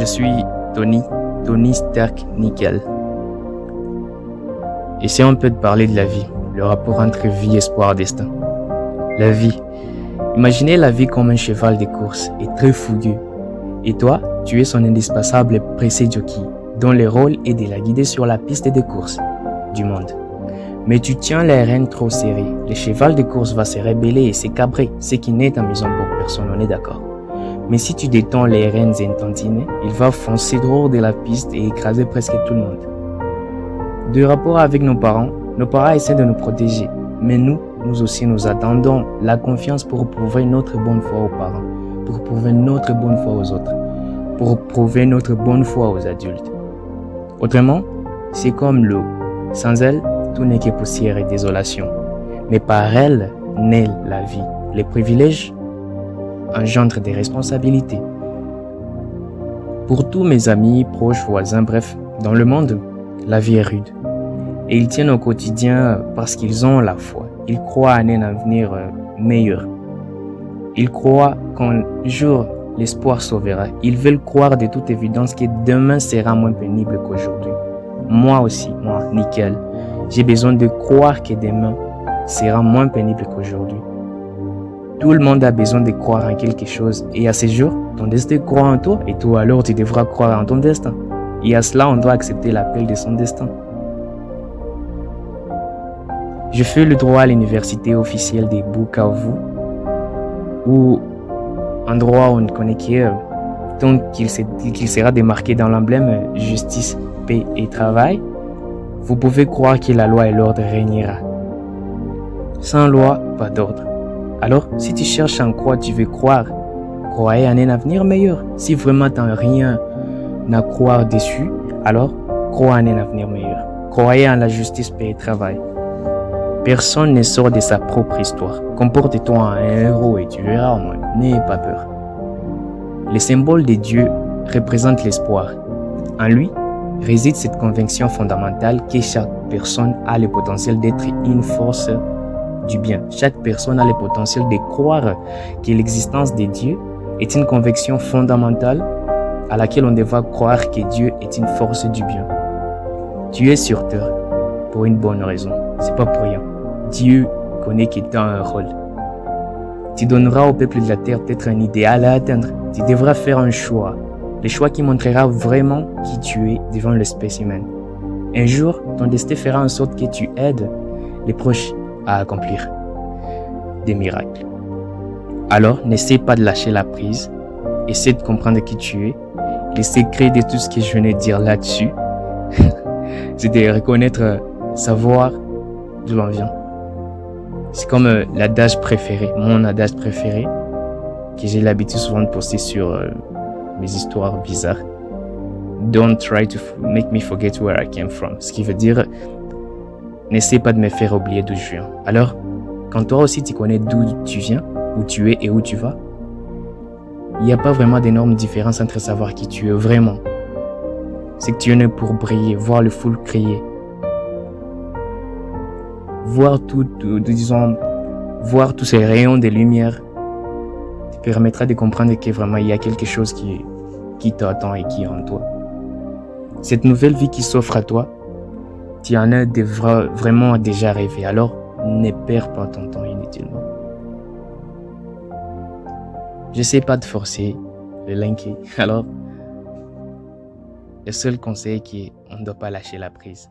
je suis Tony Stark Nickel. Essayons un peu de parler de la vie, le rapport entre vie, espoir, destin. La vie. Imaginez la vie comme un cheval de course et très fougueux. Et toi, tu es son indispensable et pressé jockey, dont le rôle est de la guider sur la piste de course du monde. Mais tu tiens les rênes trop serrées. Le cheval de course va se rebeller et se cabrer, ce qui n'est amusant pour personne, on est d'accord. Mais si tu détends les rênes intantinées, il va foncer droit de la piste et écraser presque tout le monde. De rapport avec nos parents essaient de nous protéger, mais nous aussi nous attendons la confiance pour prouver notre bonne foi aux parents, pour prouver notre bonne foi aux autres, pour prouver notre bonne foi aux adultes. Autrement, c'est comme l'eau. Sans elle, tout n'est que poussière et désolation. Mais par elle naît la vie. Les privilèges engendrent des responsabilités. Pour tous mes amis, proches, voisins, bref, dans le monde, la vie est rude. Et ils tiennent au quotidien parce qu'ils ont la foi. Ils croient en un avenir meilleur. Ils croient qu'un jour, l'espoir sauvera. Ils veulent croire de toute évidence que demain sera moins pénible qu'aujourd'hui. Moi aussi, Nickel, j'ai besoin de croire que demain sera moins pénible qu'aujourd'hui. Tout le monde a besoin de croire en quelque chose. Et à ce jour, ton destin croit en toi et toi alors tu devras croire en ton destin. Et à cela, on doit accepter l'appel de son destin. Je fais le droit à l'université officielle de Bukavu, où un droit on ne connaît que tant qu'il sera démarqué dans l'emblème justice, paix et travail. Vous pouvez croire que la loi et l'ordre régnera. Sans loi, pas d'ordre. Alors, si tu cherches en quoi tu veux croire, croyez en un avenir meilleur. Si vraiment tu n'as rien à croire dessus, alors crois en un avenir meilleur. Croyez en la justice, paix et travail. Personne ne sort de sa propre histoire. Comporte-toi en un héros et tu verras au moins. N'aie pas peur. Le symbole de Dieu représente l'espoir. En lui réside cette conviction fondamentale que chaque personne a le potentiel d'être une force du bien. Chaque personne a le potentiel de croire que l'existence de Dieu est une conviction fondamentale à laquelle on devra croire que Dieu est une force du bien. Tu es sur terre pour une bonne raison. C'est pas pour rien. Dieu connaît que tu as un rôle. Tu donneras au peuple de la terre peut-être un idéal à atteindre. Tu devras faire un choix. Le choix qui montrera vraiment qui tu es devant l'espèce humaine. Un jour, ton destin fera en sorte que tu aides les proches à accomplir des miracles. Alors, n'essaie pas de lâcher la prise. Essaie de comprendre qui tu es. Le secret de tout ce que je venais de dire là-dessus, c'est de reconnaître, savoir d'où l'on vient. C'est comme l'adage préféré, mon adage préféré, que j'ai l'habitude souvent de poster sur mes histoires bizarres. Don't try to make me forget where I came from. Ce qui veut dire, n'essaie pas de me faire oublier d'où je viens. Alors, quand toi aussi tu connais d'où tu viens, où tu es et où tu vas, il n'y a pas vraiment d'énorme différence entre savoir qui tu es vraiment. C'est que tu es né pour briller, voir le foule crier. Voir voir tous ces rayons de lumière te permettra de comprendre que vraiment il y a quelque chose qui t'attend et qui est en toi. Cette nouvelle vie qui s'offre à toi, tu en as vraiment déjà rêvé. Alors, ne perds pas ton temps inutilement. J'essaie pas de forcer, de linker. Alors, le seul conseil est qu'on ne doit pas lâcher la prise.